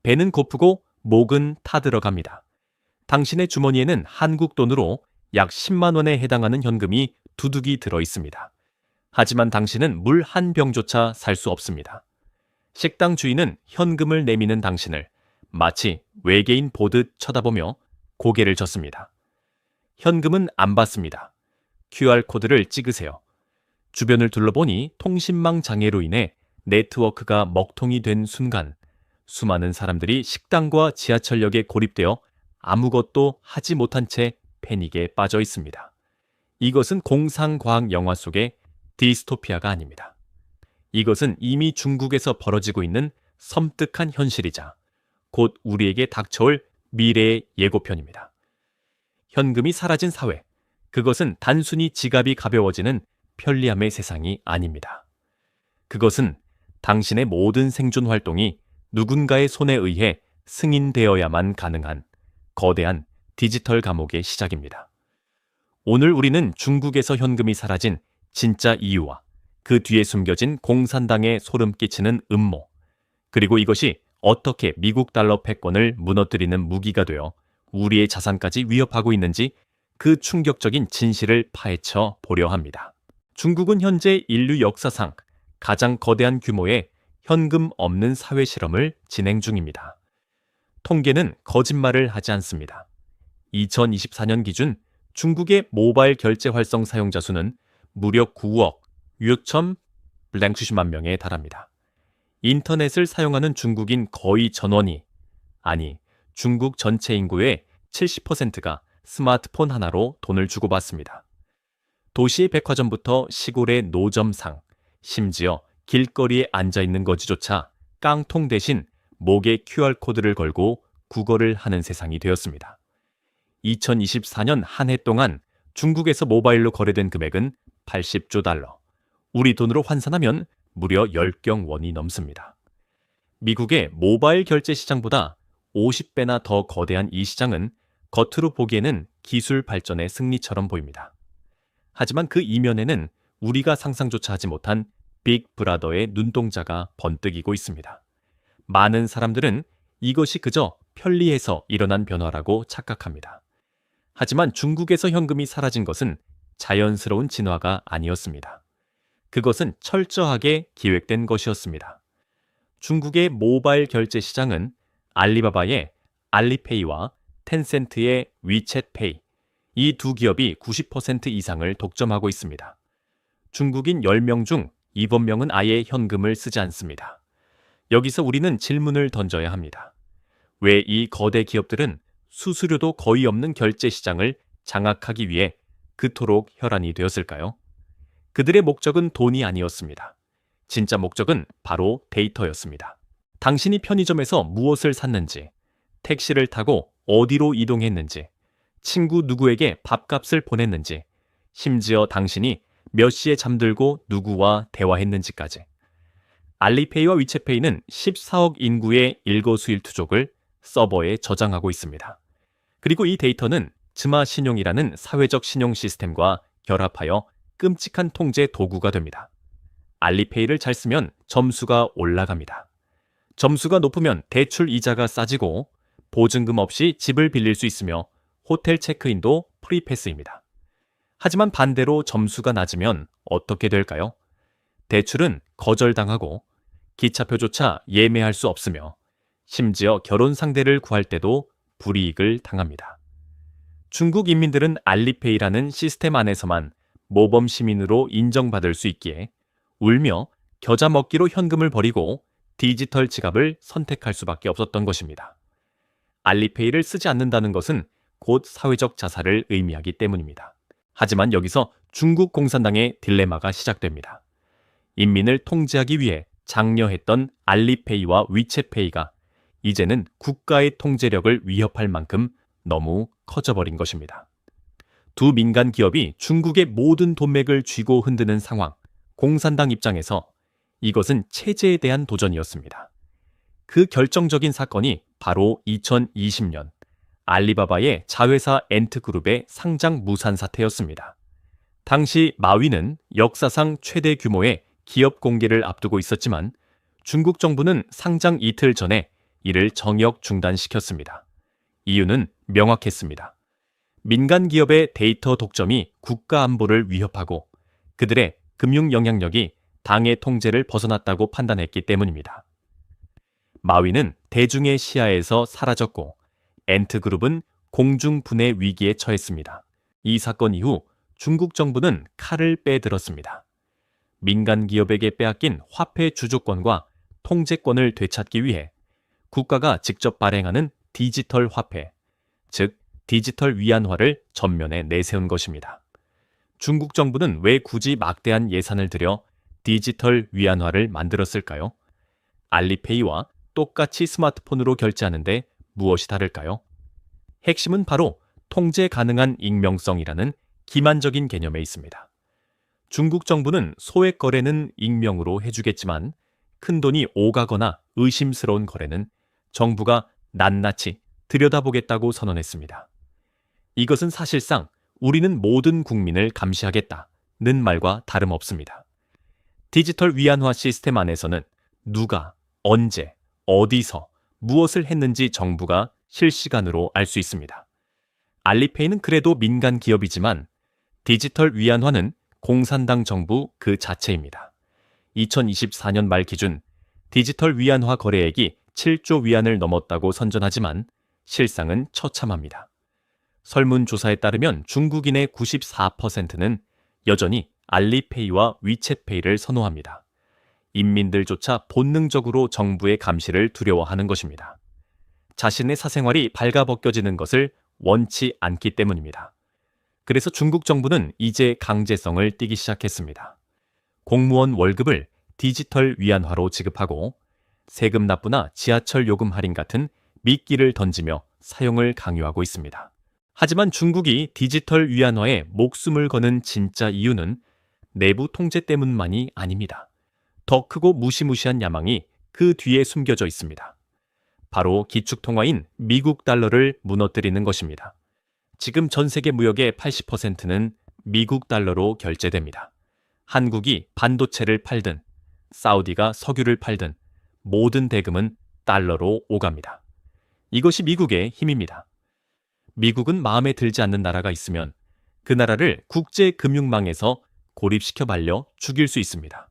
배는 고프고 목은 타들어갑니다. 당신의 주머니에는 한국 돈으로 약 10만 원에 해당하는 현금이 두둑이 들어 있습니다. 하지만 당신은 물 한 병조차 살 수 없습니다. 식당 주인은 현금을 내미는 당신을 마치 외계인 보듯 쳐다보며 고개를 젓습니다. 현금은 안 받습니다. QR코드를 찍으세요. 주변을 둘러보니 통신망 장애로 인해 네트워크가 먹통이 된 순간 수많은 사람들이 식당과 지하철역에 고립되어 아무것도 하지 못한 채 패닉에 빠져 있습니다. 이것은 공상과학 영화 속의 디스토피아가 아닙니다. 이것은 이미 중국에서 벌어지고 있는 섬뜩한 현실이자 곧 우리에게 닥쳐올 미래의 예고편입니다. 현금이 사라진 사회, 그것은 단순히 지갑이 가벼워지는 편리함의 세상이 아닙니다. 그것은 당신의 모든 생존 활동이 누군가의 손에 의해 승인되어야만 가능한 거대한 디지털 감옥의 시작입니다. 오늘 우리는 중국에서 현금이 사라진 진짜 이유와 그 뒤에 숨겨진 공산당의 소름 끼치는 음모, 그리고 이것이 어떻게 미국 달러 패권을 무너뜨리는 무기가 되어 우리의 자산까지 위협하고 있는지 그 충격적인 진실을 파헤쳐 보려 합니다. 중국은 현재 인류 역사상 가장 거대한 규모의 현금 없는 사회 실험을 진행 중입니다. 통계는 거짓말을 하지 않습니다. 2024년 기준 중국의 모바일 결제 활성 사용자 수는 무려 9억 6,000만 명에 달합니다. 인터넷을 사용하는 중국인 거의 전원이, 아니 중국 전체 인구의 70%가 스마트폰 하나로 돈을 주고받습니다. 도시의 백화점부터 시골의 노점상, 심지어 길거리에 앉아있는 거지조차 깡통 대신 목에 QR코드를 걸고 구걸을 하는 세상이 되었습니다. 2024년 한 해 동안 중국에서 모바일로 거래된 금액은 80조 달러, 우리 돈으로 환산하면 무려 10경 원이 넘습니다. 미국의 모바일 결제 시장보다 50배나 더 거대한 이 시장은 겉으로 보기에는 기술 발전의 승리처럼 보입니다. 하지만 그 이면에는 우리가 상상조차 하지 못한 빅브라더의 눈동자가 번뜩이고 있습니다. 많은 사람들은 이것이 그저 편리해서 일어난 변화라고 착각합니다. 하지만 중국에서 현금이 사라진 것은 자연스러운 진화가 아니었습니다. 그것은 철저하게 기획된 것이었습니다. 중국의 모바일 결제 시장은 알리바바의 알리페이와 텐센트의 위챗페이, 이 두 기업이 90% 이상을 독점하고 있습니다. 중국인 10명 중 7명은 아예 현금을 쓰지 않습니다. 여기서 우리는 질문을 던져야 합니다. 왜 이 거대 기업들은 수수료도 거의 없는 결제 시장을 장악하기 위해 그토록 혈안이 되었을까요? 그들의 목적은 돈이 아니었습니다. 진짜 목적은 바로 데이터였습니다. 당신이 편의점에서 무엇을 샀는지, 택시를 타고 어디로 이동했는지, 친구 누구에게 밥값을 보냈는지, 심지어 당신이 몇 시에 잠들고 누구와 대화했는지까지. 알리페이와 위챗페이는 14억 인구의 일거수일투족을 서버에 저장하고 있습니다. 그리고 이 데이터는 즈마 신용이라는 사회적 신용 시스템과 결합하여 끔찍한 통제 도구가 됩니다. 알리페이를 잘 쓰면 점수가 올라갑니다. 점수가 높으면 대출 이자가 싸지고 보증금 없이 집을 빌릴 수 있으며 호텔 체크인도 프리패스입니다. 하지만 반대로 점수가 낮으면 어떻게 될까요? 대출은 거절당하고 기차표조차 예매할 수 없으며 심지어 결혼 상대를 구할 때도 불이익을 당합니다. 중국 인민들은 알리페이라는 시스템 안에서만 모범 시민으로 인정받을 수 있기에 울며 겨자 먹기로 현금을 버리고 디지털 지갑을 선택할 수밖에 없었던 것입니다. 알리페이를 쓰지 않는다는 것은 곧 사회적 자살을 의미하기 때문입니다. 하지만 여기서 중국 공산당의 딜레마가 시작됩니다. 인민을 통제하기 위해 장려했던 알리페이와 위챗페이가 이제는 국가의 통제력을 위협할 만큼 너무 커져버린 것입니다. 두 민간 기업이 중국의 모든 돈맥을 쥐고 흔드는 상황, 공산당 입장에서 이것은 체제에 대한 도전이었습니다. 그 결정적인 사건이 바로 2020년 알리바바의 자회사 엔트그룹의 상장 무산 사태였습니다. 당시 마위는 역사상 최대 규모의 기업 공개를 앞두고 있었지만 중국 정부는 상장 이틀 전에 이를 정역 중단시켰습니다. 이유는 명확했습니다. 민간 기업의 데이터 독점이 국가 안보를 위협하고 그들의 금융 영향력이 당의 통제를 벗어났다고 판단했기 때문입니다. 마위는 대중의 시야에서 사라졌고 엔트그룹은 공중분해 위기에 처했습니다. 이 사건 이후 중국 정부는 칼을 빼들었습니다. 민간 기업에게 빼앗긴 화폐 주주권과 통제권을 되찾기 위해 국가가 직접 발행하는 디지털 화폐, 즉 디지털 위안화를 전면에 내세운 것입니다. 중국 정부는 왜 굳이 막대한 예산을 들여 디지털 위안화를 만들었을까요? 알리페이와 똑같이 스마트폰으로 결제하는데 무엇이 다를까요? 핵심은 바로 통제 가능한 익명성이라는 기만적인 개념에 있습니다. 중국 정부는 소액 거래는 익명으로 해주겠지만 큰돈이 오가거나 의심스러운 거래는 정부가 낱낱이 들여다보겠다고 선언했습니다. 이것은 사실상 우리는 모든 국민을 감시하겠다는 말과 다름없습니다. 디지털 위안화 시스템 안에서는 누가, 언제, 어디서, 무엇을 했는지 정부가 실시간으로 알 수 있습니다. 알리페이는 그래도 민간 기업이지만 디지털 위안화는 공산당 정부 그 자체입니다. 2024년 말 기준 디지털 위안화 거래액이 7조 위안을 넘었다고 선전하지만 실상은 처참합니다. 설문조사에 따르면 중국인의 94%는 여전히 알리페이와 위챗페이를 선호합니다. 인민들조차 본능적으로 정부의 감시를 두려워하는 것입니다. 자신의 사생활이 발가벗겨지는 것을 원치 않기 때문입니다. 그래서 중국 정부는 이제 강제성을 띠기 시작했습니다. 공무원 월급을 디지털 위안화로 지급하고 세금 납부나 지하철 요금 할인 같은 미끼를 던지며 사용을 강요하고 있습니다. 하지만 중국이 디지털 위안화에 목숨을 거는 진짜 이유는 내부 통제 때문만이 아닙니다. 더 크고 무시무시한 야망이 그 뒤에 숨겨져 있습니다. 바로 기축통화인 미국 달러를 무너뜨리는 것입니다. 지금 전 세계 무역의 80%는 미국 달러로 결제됩니다. 한국이 반도체를 팔든 사우디가 석유를 팔든 모든 대금은 달러로 오갑니다. 이것이 미국의 힘입니다. 미국은 마음에 들지 않는 나라가 있으면 그 나라를 국제금융망에서 고립시켜 말려 죽일 수 있습니다.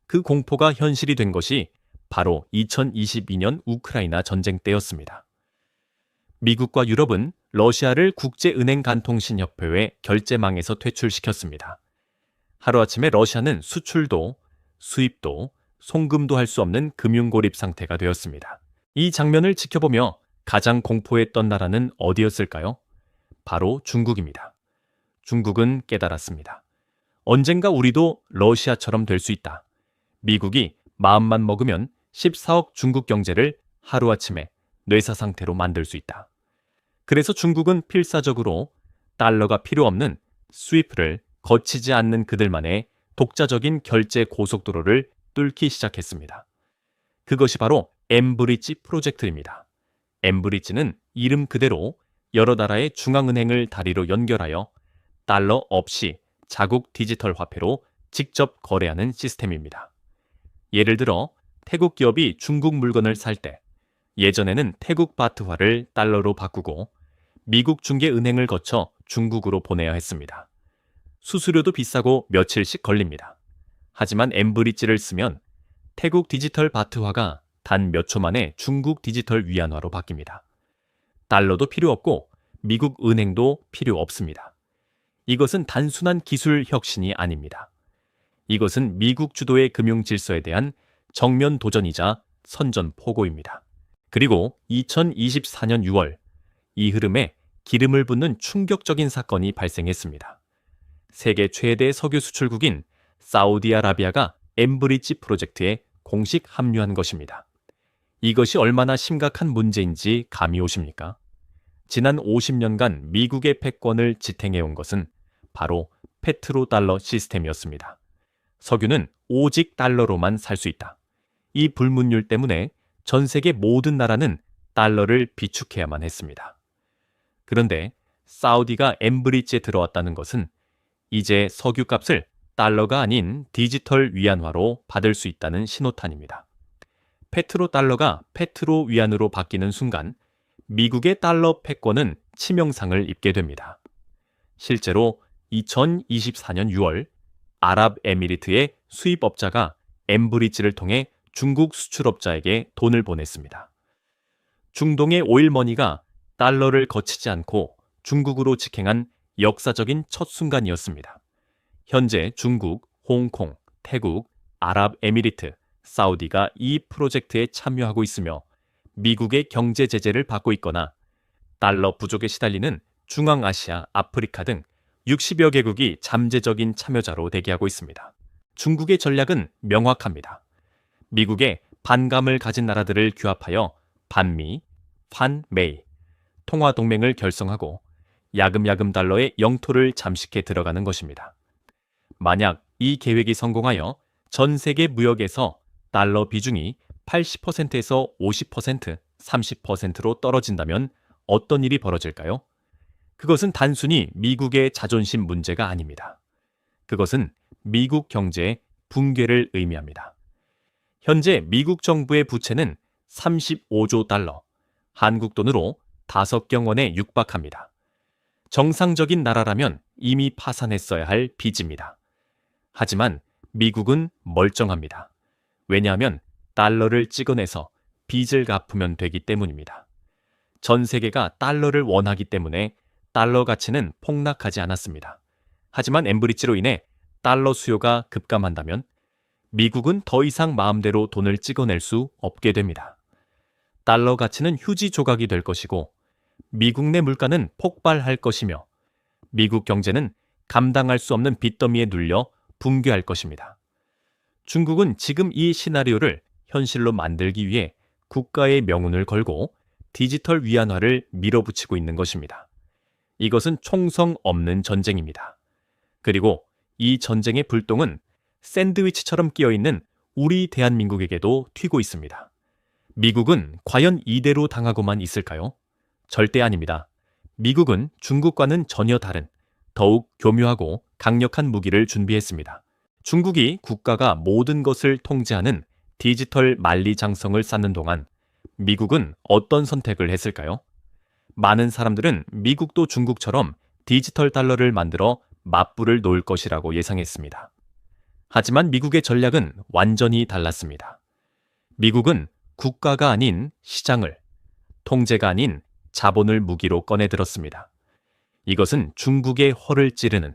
그 공포가 현실이 된 것이 바로 2022년 우크라이나 전쟁 때였습니다. 미국과 유럽은 러시아를 국제은행간통신협회의 결제망에서 퇴출시켰습니다. 하루아침에 러시아는 수출도, 수입도, 송금도 할 수 없는 금융고립 상태가 되었습니다. 이 장면을 지켜보며 가장 공포했던 나라는 어디였을까요? 바로 중국입니다. 중국은 깨달았습니다. 언젠가 우리도 러시아처럼 될 수 있다. 미국이 마음만 먹으면 14억 중국 경제를 하루아침에 뇌사 상태로 만들 수 있다. 그래서 중국은 필사적으로 달러가 필요 없는 스위프트를 거치지 않는 그들만의 독자적인 결제 고속도로를 뚫기 시작했습니다. 그것이 바로 엠브리지 프로젝트입니다. 엠브리지는 이름 그대로 여러 나라의 중앙은행을 다리로 연결하여 달러 없이 자국 디지털 화폐로 직접 거래하는 시스템입니다. 예를 들어 태국 기업이 중국 물건을 살 때 예전에는 태국 바트화를 달러로 바꾸고 미국 중개은행을 거쳐 중국으로 보내야 했습니다. 수수료도 비싸고 며칠씩 걸립니다. 하지만 엠브리지를 쓰면 태국 디지털 바트화가 단 몇 초 만에 중국 디지털 위안화로 바뀝니다. 달러도 필요 없고 미국 은행도 필요 없습니다. 이것은 단순한 기술 혁신이 아닙니다. 이것은 미국 주도의 금융 질서에 대한 정면 도전이자 선전포고입니다. 그리고 2024년 6월 이 흐름에 기름을 붓는 충격적인 사건이 발생했습니다. 세계 최대 석유 수출국인 사우디아라비아가 엠브리지 프로젝트에 공식 합류한 것입니다. 이것이 얼마나 심각한 문제인지 감이 오십니까? 지난 50년간 미국의 패권을 지탱해온 것은 바로 페트로달러 시스템이었습니다. 석유는 오직 달러로만 살 수 있다. 이 불문율 때문에 전 세계 모든 나라는 달러를 비축해야만 했습니다. 그런데 사우디가 엠브리지에 들어왔다는 것은 이제 석유값을 달러가 아닌 디지털 위안화로 받을 수 있다는 신호탄입니다. 페트로달러가 페트로위안으로 바뀌는 순간 미국의 달러 패권은 치명상을 입게 됩니다. 실제로 2024년 6월 아랍에미리트의 수입업자가 엠브리지를 통해 중국 수출업자에게 돈을 보냈습니다. 중동의 오일머니가 달러를 거치지 않고 중국으로 직행한 역사적인 첫 순간이었습니다. 현재 중국, 홍콩, 태국, 아랍에미리트, 사우디가 이 프로젝트에 참여하고 있으며 미국의 경제 제재를 받고 있거나 달러 부족에 시달리는 중앙아시아, 아프리카 등 60여 개국이 잠재적인 참여자로 대기하고 있습니다. 중국의 전략은 명확합니다. 미국의 반감을 가진 나라들을 규합하여 반미, 환메이, 통화동맹을 결성하고 야금야금 달러의 영토를 잠식해 들어가는 것입니다. 만약 이 계획이 성공하여 전 세계 무역에서 달러 비중이 80%에서 50%, 30%로 떨어진다면 어떤 일이 벌어질까요? 그것은 단순히 미국의 자존심 문제가 아닙니다. 그것은 미국 경제의 붕괴를 의미합니다. 현재 미국 정부의 부채는 35조 달러, 한국 돈으로 5경 원에 육박합니다. 정상적인 나라라면 이미 파산했어야 할 빚입니다. 하지만 미국은 멀쩡합니다. 왜냐하면 달러를 찍어내서 빚을 갚으면 되기 때문입니다. 전 세계가 달러를 원하기 때문에 달러 가치는 폭락하지 않았습니다. 하지만 엠브리지로 인해 달러 수요가 급감한다면 미국은 더 이상 마음대로 돈을 찍어낼 수 없게 됩니다. 달러 가치는 휴지 조각이 될 것이고 미국 내 물가는 폭발할 것이며 미국 경제는 감당할 수 없는 빚더미에 눌려 붕괴할 것입니다. 중국은 지금 이 시나리오를 현실로 만들기 위해 국가의 명운을 걸고 디지털 위안화를 밀어붙이고 있는 것입니다. 이것은 총성 없는 전쟁입니다. 그리고 이 전쟁의 불똥은 샌드위치처럼 끼어있는 우리 대한민국에게도 튀고 있습니다. 미국은 과연 이대로 당하고만 있을까요? 절대 아닙니다. 미국은 중국과는 전혀 다른 더욱 교묘하고 강력한 무기를 준비했습니다. 중국이 국가가 모든 것을 통제하는 디지털 만리장성을 쌓는 동안 미국은 어떤 선택을 했을까요? 많은 사람들은 미국도 중국처럼 디지털 달러를 만들어 맞불을 놓을 것이라고 예상했습니다. 하지만 미국의 전략은 완전히 달랐습니다. 미국은 국가가 아닌 시장을, 통제가 아닌 자본을 무기로 꺼내들었습니다. 이것은 중국의 허를 찌르는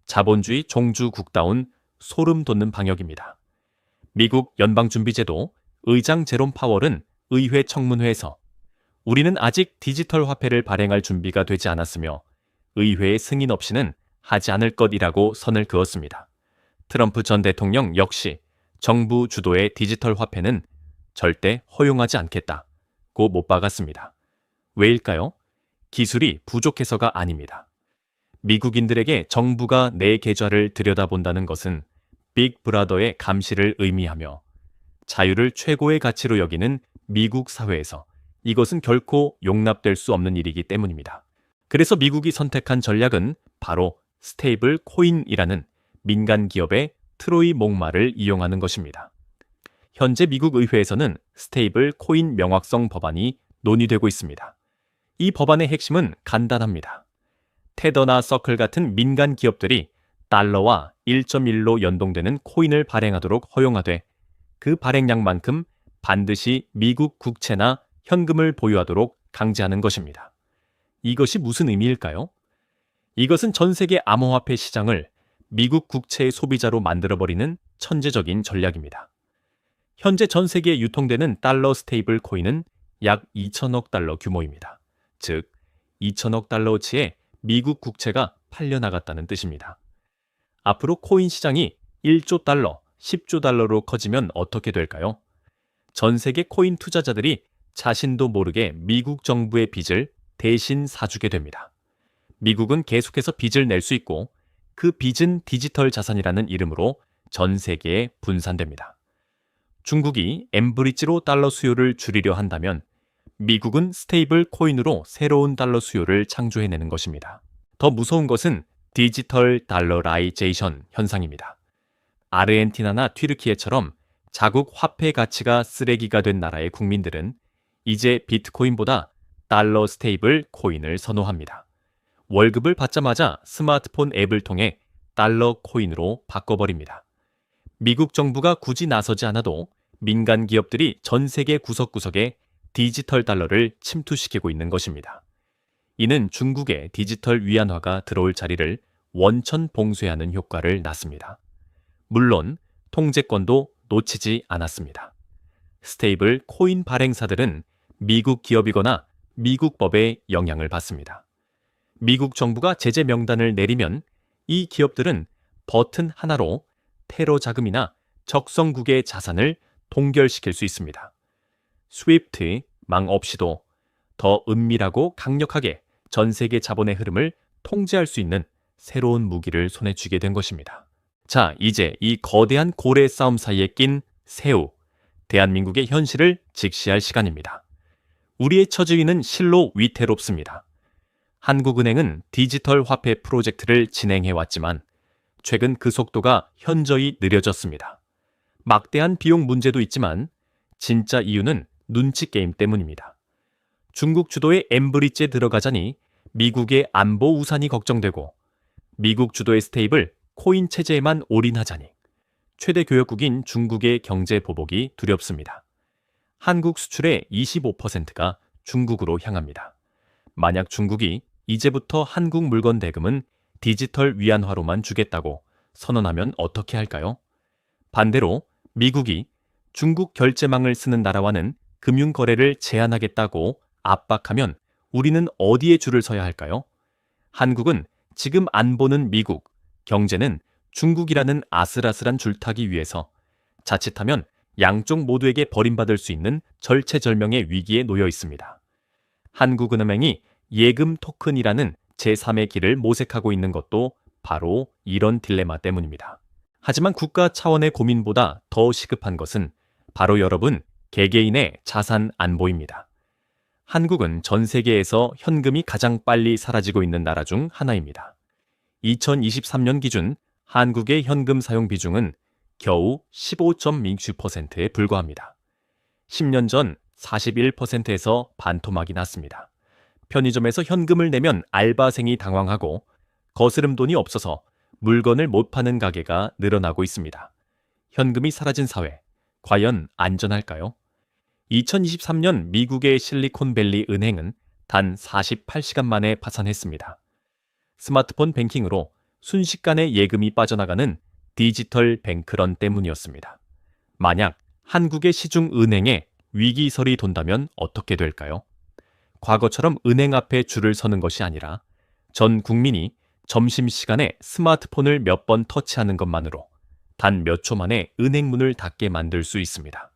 자본주의 종주국다운 소름 돋는 방역입니다. 미국 연방준비제도 의장 제롬 파월은 의회 청문회에서 우리는 아직 디지털 화폐를 발행할 준비가 되지 않았으며 의회의 승인 없이는 하지 않을 것이라고 선을 그었습니다. 트럼프 전 대통령 역시 정부 주도의 디지털 화폐는 절대 허용하지 않겠다고 못 박았습니다. 왜일까요? 기술이 부족해서가 아닙니다. 미국인들에게 정부가 내 계좌를 들여다본다는 것은 빅브라더의 감시를 의미하며 자유를 최고의 가치로 여기는 미국 사회에서 이것은 결코 용납될 수 없는 일이기 때문입니다. 그래서 미국이 선택한 전략은 바로 스테이블 코인이라는 민간 기업의 트로이 목마를 이용하는 것입니다. 현재 미국 의회에서는 스테이블 코인 명확성 법안이 논의되고 있습니다. 이 법안의 핵심은 간단합니다. 테더나 서클 같은 민간 기업들이 달러와 1.1로 연동되는 코인을 발행하도록 허용하되 그 발행량만큼 반드시 미국 국채나 현금을 보유하도록 강제하는 것입니다. 이것이 무슨 의미일까요? 이것은 전 세계 암호화폐 시장을 미국 국채의 소비자로 만들어버리는 천재적인 전략입니다. 현재 전 세계에 유통되는 달러 스테이블 코인은 약 2천억 달러 규모입니다. 즉, 2천억 달러어치의 미국 국채가 팔려나갔다는 뜻입니다. 앞으로 코인 시장이 1조 달러, 10조 달러로 커지면 어떻게 될까요? 전 세계 코인 투자자들이 자신도 모르게 미국 정부의 빚을 대신 사주게 됩니다. 미국은 계속해서 빚을 낼 수 있고 그 빚은 디지털 자산이라는 이름으로 전 세계에 분산됩니다. 중국이 엠브리지로 달러 수요를 줄이려 한다면 미국은 스테이블 코인으로 새로운 달러 수요를 창조해내는 것입니다. 더 무서운 것은 디지털 달러라이제이션 현상입니다. 아르헨티나나 튀르키예처럼 자국 화폐 가치가 쓰레기가 된 나라의 국민들은 이제 비트코인보다 달러 스테이블 코인을 선호합니다. 월급을 받자마자 스마트폰 앱을 통해 달러 코인으로 바꿔버립니다. 미국 정부가 굳이 나서지 않아도 민간 기업들이 전 세계 구석구석에 디지털 달러를 침투시키고 있는 것입니다. 이는 중국의 디지털 위안화가 들어올 자리를 원천 봉쇄하는 효과를 낳습니다. 물론 통제권도 놓치지 않았습니다. 스테이블 코인 발행사들은 미국 기업이거나 미국 법에 영향을 받습니다. 미국 정부가 제재 명단을 내리면 이 기업들은 버튼 하나로 테러 자금이나 적성국의 자산을 동결시킬 수 있습니다. 스위프트 망 없이도 더 은밀하고 강력하게 전 세계 자본의 흐름을 통제할 수 있는 새로운 무기를 손에 쥐게 된 것입니다. 자, 이제 이 거대한 고래 싸움 사이에 낀 새우, 대한민국의 현실을 직시할 시간입니다. 우리의 처지위는 실로 위태롭습니다. 한국은행은 디지털 화폐 프로젝트를 진행해왔지만 최근 그 속도가 현저히 느려졌습니다. 막대한 비용 문제도 있지만 진짜 이유는 눈치 게임 때문입니다. 중국 주도의 엠브리지에 들어가자니 미국의 안보 우산이 걱정되고 미국 주도의 스테이블 코인 체제에만 올인하자니 최대 교역국인 중국의 경제 보복이 두렵습니다. 한국 수출의 25%가 중국으로 향합니다. 만약 중국이 이제부터 한국 물건 대금은 디지털 위안화로만 주겠다고 선언하면 어떻게 할까요? 반대로 미국이 중국 결제망을 쓰는 나라와는 금융거래를 제한하겠다고 압박하면 우리는 어디에 줄을 서야 할까요? 한국은 지금 안 보는 미국, 경제는 중국이라는 아슬아슬한 줄타기 위해서 자칫하면 양쪽 모두에게 버림받을 수 있는 절체절명의 위기에 놓여 있습니다. 한국은행이 예금 토큰이라는 제3의 길을 모색하고 있는 것도 바로 이런 딜레마 때문입니다. 하지만 국가 차원의 고민보다 더 시급한 것은 바로 여러분 개개인의 자산 안보입니다. 한국은 전 세계에서 현금이 가장 빨리 사라지고 있는 나라 중 하나입니다. 2023년 기준 한국의 현금 사용 비중은 겨우 15.6%에 불과합니다. 10년 전 41%에서 반토막이 났습니다. 편의점에서 현금을 내면 알바생이 당황하고 거스름 돈이 없어서 물건을 못 파는 가게가 늘어나고 있습니다. 현금이 사라진 사회, 과연 안전할까요? 2023년 미국의 실리콘밸리 은행은 단 48시간 만에 파산했습니다. 스마트폰 뱅킹으로 순식간에 예금이 빠져나가는 디지털 뱅크런 때문이었습니다. 만약 한국의 시중은행에 위기설이 돈다면 어떻게 될까요? 과거처럼 은행 앞에 줄을 서는 것이 아니라 전 국민이 점심시간에 스마트폰을 몇 번 터치하는 것만으로 단 몇 초 만에 은행 문을 닫게 만들 수 있습니다.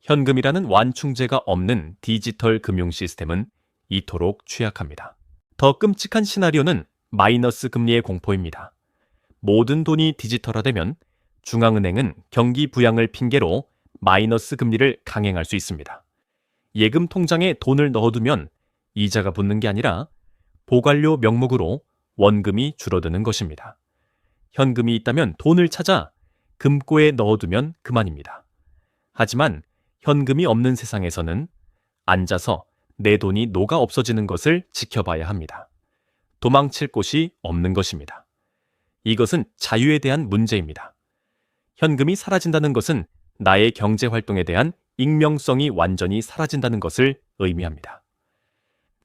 현금이라는 완충제가 없는 디지털 금융 시스템은 이토록 취약합니다. 더 끔찍한 시나리오는 마이너스 금리의 공포입니다. 모든 돈이 디지털화되면 중앙은행은 경기 부양을 핑계로 마이너스 금리를 강행할 수 있습니다. 예금 통장에 돈을 넣어두면 이자가 붙는 게 아니라 보관료 명목으로 원금이 줄어드는 것입니다. 현금이 있다면 돈을 찾아 금고에 넣어두면 그만입니다. 하지만 현금이 없는 세상에서는 앉아서 내 돈이 녹아 없어지는 것을 지켜봐야 합니다. 도망칠 곳이 없는 것입니다. 이것은 자유에 대한 문제입니다. 현금이 사라진다는 것은 나의 경제활동에 대한 익명성이 완전히 사라진다는 것을 의미합니다.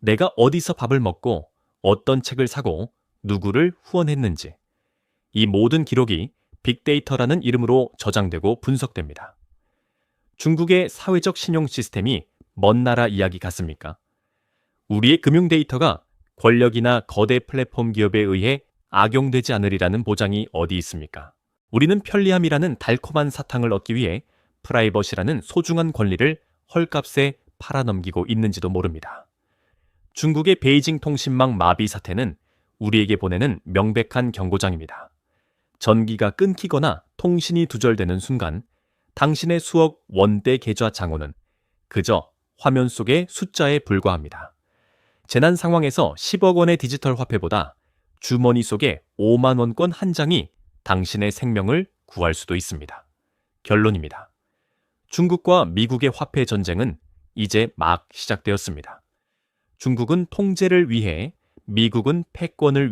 내가 어디서 밥을 먹고 어떤 책을 사고 누구를 후원했는지 이 모든 기록이 빅데이터라는 이름으로 저장되고 분석됩니다. 중국의 사회적 신용 시스템이 먼 나라 이야기 같습니까? 우리의 금융 데이터가 권력이나 거대 플랫폼 기업에 의해 악용되지 않으리라는 보장이 어디 있습니까? 우리는 편리함이라는 달콤한 사탕을 얻기 위해 프라이버시라는 소중한 권리를 헐값에 팔아넘기고 있는지도 모릅니다. 중국의 베이징 통신망 마비 사태는 우리에게 보내는 명백한 경고장입니다. 전기가 끊기거나 통신이 두절되는 순간 당신의 수억 원대 계좌 잔고는 그저 화면 속의 숫자에 불과합니다. 재난 상황에서 10억 원의 디지털 화폐보다 주머니 속에 5만 원권 한 장이 당신의 생명을 구할 수도 있습니다. 결론입니다. 중국과 미국의 화폐 전쟁은 이제 막 시작되었습니다. 중국은 통제를 위해, 미국은 패권을